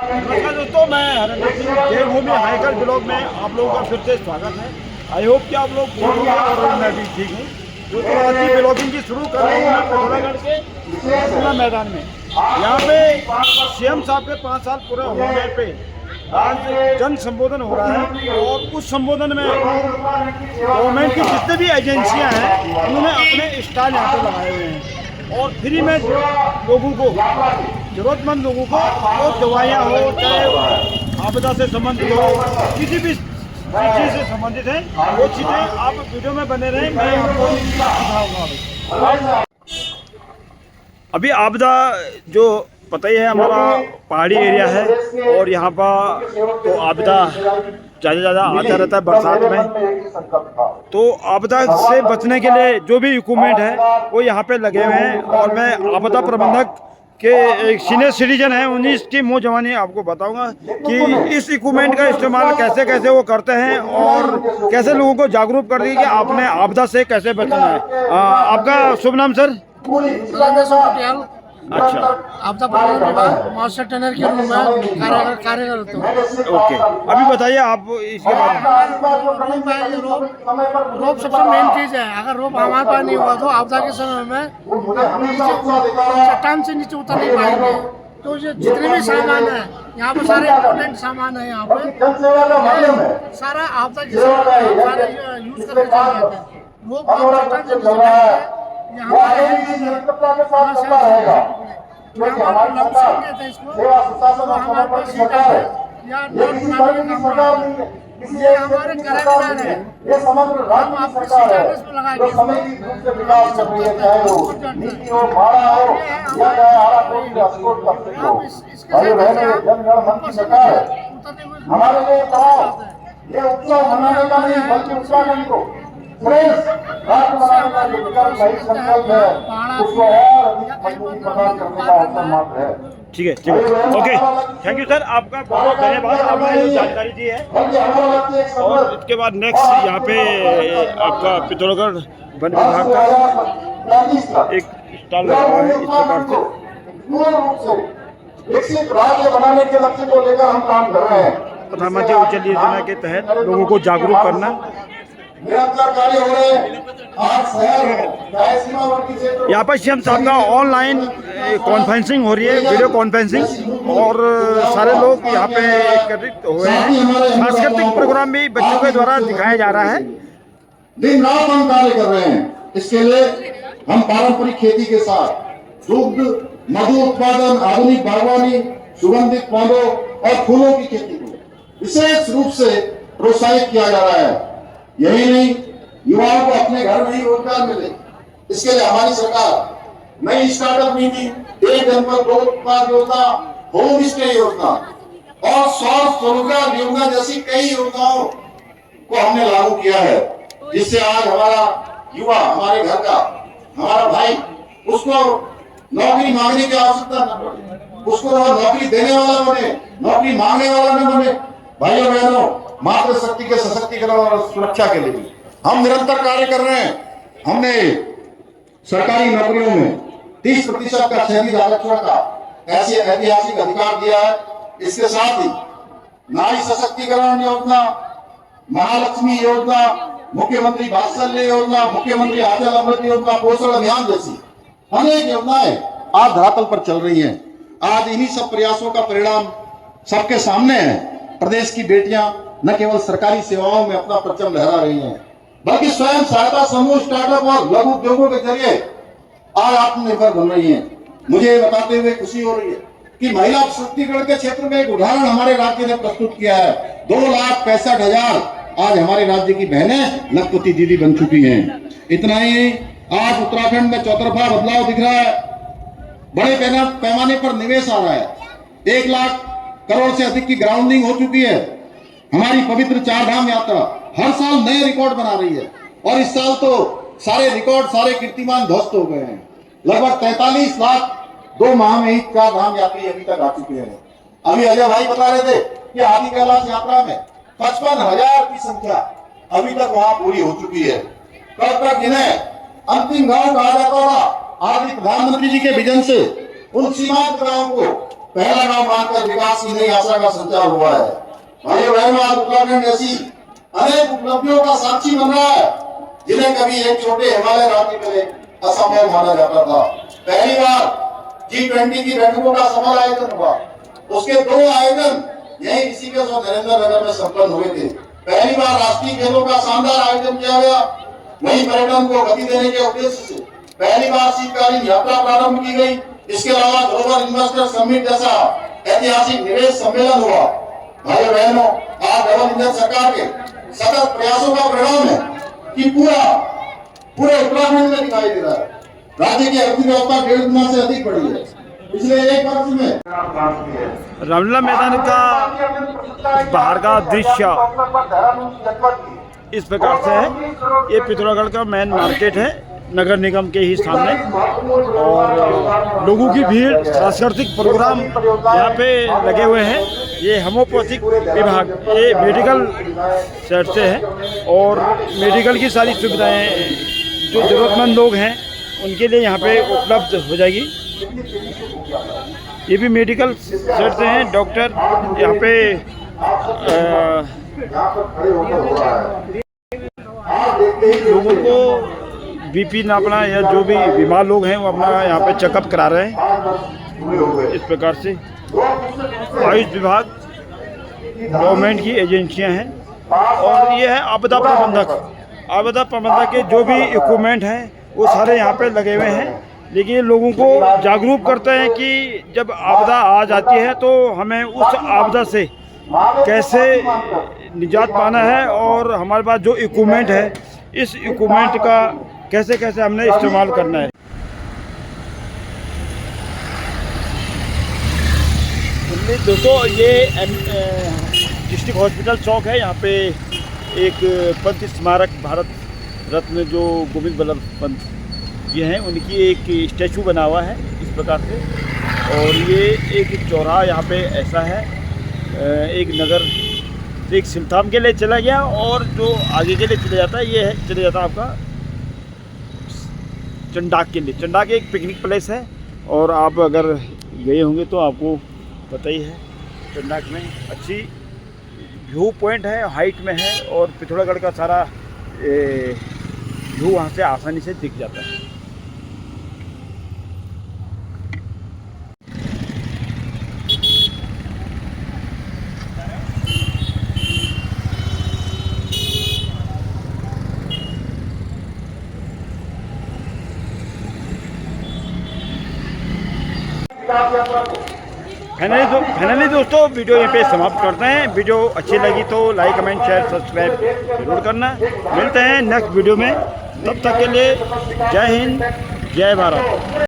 नमस्कार दोस्तों, मैं हरेंद्र सिंह देवभूमि हाईकर ब्लॉग में आप लोगों का फिर से स्वागत है। आई होप कि आप लोग ठीक होंगे और मैं भी ठीक हूँ। तो आज की ब्लॉगिंग की शुरू कर रहा हूँ मैं पिथौरागढ़ के खुला मैदान में। यहाँ पे सीएम साहब के 5 साल पूरे होने पे आज जन संबोधन हो रहा है और उस संबोधन में गवर्नमेंट की जितने भी एजेंसियाँ हैं उन्होंने अपने स्टॉल यहाँ पे लगाए हुए हैं और फ्री में लोगों को, जरूरतमंद लोगों को, वो दवाइयाँ हो चाहे आपदा से संबंधित हो, किसी भी चीज़ से संबंधित है, वो चीज़ें आप वीडियो में बने रहें, मैं आपको दिखाऊंगा। अभी आपदा जो पता ही है, हमारा पहाड़ी एरिया है और यहाँ पर तो आपदा ज़्यादा आता रहता है बरसात में। तो आपदा से बचने के लिए जो भी इक्विपमेंट है वो यहाँ पे लगे हुए हैं और मैं आपदा प्रबंधक के एक सीनियर सिटीजन हैं, उन्हीं की मुँह जवानी आपको बताऊंगा कि इस इक्विपमेंट का इस्तेमाल कैसे कैसे वो करते हैं और कैसे लोगों को जागरूक कर दी कि आपने आपदा से कैसे बचना है। आपका शुभ नाम सर? अच्छा, आपदा प्रबंधन विभाग मास्टर ट्रेनर के रूप में कार्यरत हूँ। ओके, अभी बताइए आप इसके बारे में। रोप सबसे मेन चीज है। अगर रोप हमारे पास नहीं हुआ तो आपदा के समय में चट्टान से नीचे उतर नहीं पाएंगे। तो ये जितने भी सामान है यहाँ पे, सारे इम्पोर्टेंट सामान है यहाँ पे, सारा आपदा के समय सारे यूज करके चले जाते हैं। रोप चट्टान से नीचे यहाँ ये हमारे करार है, ये समग्र राज्य में लगा के समय की रूप से विकास कर रही है, चाहे वो नीति हो, भाड़ा हो या भाई बहने जनगण मन की सरकार है। हमारे लिए तनाव ये उत्सव मनाने का नहीं बल्कि उत्तराखंड को श्रेष्ठ राज्य बनाने का जो विकास भाई संकल्प है उसको और अधिक मजबूती प्रदान करने का अवसर मात्र है। ठीक है, ओके, थैंक यू सर, आपका बहुत धन्यवाद, आपने जो जानकारी दी है। और इसके बाद नेक्स्ट यहाँ पे आपका पिथौरागढ़ वन विभाग का एक स्टॉल लगा हुआ है इस प्रकार से। पूर्ण रूप से विकसित राज्य बनाने के लक्ष्य को लेकर हम काम कर रहे हैं। प्रधानमंत्री उज्ज्वला योजना के तहत लोगों को जागरूक करना निरंतर कार्य हो रहे हैं। आज शहर सीमावर्ती क्षेत्र यहाँ पर सीएम साहब का ऑनलाइन कॉन्फ्रेंसिंग हो रही है, वीडियो कॉन्फ्रेंसिंग, और सारे लोग यहाँ पे एकत्रित हुए हैं। सांस्कृतिक प्रोग्राम भी बच्चों के द्वारा दिखाया जा रहा है। दिन रात हम कार्य कर रहे हैं। इसके लिए हम पारंपरिक खेती के साथ दुग्ध, मधु उत्पादन, आधुनिक बागवानी, सुगंधित पौधों और फूलों की खेती को विशेष रूप से प्रोत्साहित किया जा रहा है। यही नहीं, युवाओं को अपने घर में ही रोजगार मिले, इसके लिए हमारी सरकार नई स्टार्टअप नीति, एक जनपद दो उत्पाद योजना, होम स्टे योजना और सौर स्वरोजगार योजना जैसी कई योजनाओं को हमने लागू किया है, जिससे आज हमारा युवा, हमारे घर का हमारा भाई, उसको नौकरी मांगने की आवश्यकता न पड़े, उसको नौकरी देने वाला बने, नौकरी मांगने वाला न बने। भाइयों बहनों, मातृ शक्ति के सशक्तिकरण और सुरक्षा के लिए हम निरंतर कार्य कर रहे हैं। हमने सरकारी नौकरियों में 30% का शहरी आरक्षण का ऐसे ऐतिहासिक अधिकार दिया है। इसके साथ ही नारी सशक्तिकरण योजना, महालक्ष्मी योजना, मुख्यमंत्री वात्सल्य योजना, मुख्यमंत्री आंचल अमृत योजना, पोषण अभियान जैसी अनेक योजनाएं आज धरातल पर चल रही हैं। आज इन्हीं सब प्रयासों का परिणाम सबके सामने है। प्रदेश की बेटियां न केवल सरकारी सेवाओं में अपना परचम लहरा रही हैं, बल्कि स्वयं सहायता समूह, स्टार्टअप और लघु उद्योगों के जरिए आज आत्मनिर्भर बन रही हैं। मुझे ये बताते हुए खुशी हो रही है कि महिला सशक्तिकरण के क्षेत्र में एक उदाहरण हमारे राज्य ने प्रस्तुत किया है। 2,65,000 आज हमारे राज्य की बहनें लखपति दीदी बन चुकी हैं। इतना ही, आज उत्तराखंड में चौतरफा बदलाव दिख रहा है। बड़े पैमाने पर निवेश आ रहा है। 1 लाख करोड़ से अधिक की ग्राउंडिंग हो चुकी है। हमारी पवित्र 4 धाम यात्रा हर साल नए रिकॉर्ड बना रही है और इस साल तो सारे रिकॉर्ड, सारे कीर्तिमान ध्वस्त हो गए हैं। लगभग 43 लाख 2 माह में ही 4 धाम यात्री अभी तक आ चुके हैं। अभी अजय भाई बता रहे थे कि आदि कैलाश यात्रा में 55,000 की संख्या अभी तक वहां पूरी हो चुकी है। कल तक इन्हें अंतिम गांव कहा जाता था। आज प्रधानमंत्री जी के विजन से उन सीमांत गांवों को पहला गांव मानकर विकास की नई आशा का संचार हुआ है। भाइयों बहनों, आज उत्तराखंड ऐसी अनेक उपलब्धियों का साक्षी बन रहा है जिन्हें कभी एक छोटे हिमालय राज्य के लिए असंभव माना जाता था। पहली बार G20 की बैठकों का सफल आयोजन हुआ। उसके 2 आयोजन यही ऋषिकेश और नरेंद्र नगर में संपन्न हुए थे। पहली बार राष्ट्रीय खेलों का शानदार आयोजन किया गया। वहीं पर्यटन को गति देने के उद्देश्य से पहली बार शीतकालीन यात्रा प्रारंभ की गई। इसके अलावा ग्लोबल इन्वेस्टर समिट जैसा ऐतिहासिक निवेश सम्मेलन हुआ। भाइयों बहनों, आज डबल इंजन सरकार के सतत प्रयासों का परिणाम है कि पूरे उत्तराखंड में दिखाई दे रहा है। राज्य की अर्थव्यवस्था 1.5 गुना से अधिक बढ़ी है पिछले 1 वर्ष में। रामलीला मैदान का बाहर का दृश्य इस प्रकार से है। ये पिथौरागढ़ का मेन मार्केट है, नगर निगम के ही सामने, और लोगों की भीड़, सांस्कृतिक प्रोग्राम यहाँ पे लगे हुए हैं। ये होम्योपैथिक विभाग, ये मेडिकल सेट से है और मेडिकल की सारी सुविधाएं जो ज़रूरतमंद लोग हैं उनके लिए यहाँ पे उपलब्ध हो जाएगी। ये भी मेडिकल सेट से हैं। डॉक्टर यहाँ पे लोगों को बीपी नापना या जो भी बीमार लोग हैं वो अपना यहाँ पे चेकअप करा रहे हैं। इस प्रकार से आयुष विभाग गवर्नमेंट की एजेंसियां हैं और ये है आपदा प्रबंधक। आपदा प्रबंधक के जो भी इक्विपमेंट हैं वो सारे यहाँ पे लगे हुए हैं, लेकिन ये लोगों को जागरूक करते हैं कि जब आपदा आ जाती है तो हमें उस आपदा से कैसे निजात पाना है और हमारे पास जो इक्विपमेंट है इस इक्विपमेंट का कैसे कैसे हमने इस्तेमाल करना है। दोस्तों, ये डिस्ट्रिक्ट हॉस्पिटल चौक है। यहाँ पे एक पंत स्मारक, भारत रत्न जो गोविंद वल्लभ पंत जी हैं उनकी एक स्टैचू बना हुआ है इस प्रकार से। और ये एक चौराहा यहाँ पे ऐसा है, एक नगर एक सिमथाम के लिए चला गया और जो आगे के लिए चले जाता है ये है, चले जाता है आपका चंडाक के लिए। चंडाक एक पिकनिक प्लेस है और आप अगर गए होंगे तो आपको पता ही है, चंडाक में अच्छी व्यू पॉइंट है, हाइट में है और पिथौरागढ़ का सारा व्यू वहाँ से आसानी से दिख जाता है। फाइनली दोस्तों वीडियो यहीं पे समाप्त करते हैं। वीडियो अच्छी लगी तो लाइक, कमेंट, शेयर, सब्सक्राइब जरूर करना। मिलते हैं नेक्स्ट वीडियो में, तब तक के लिए जय हिंद, जय भारत।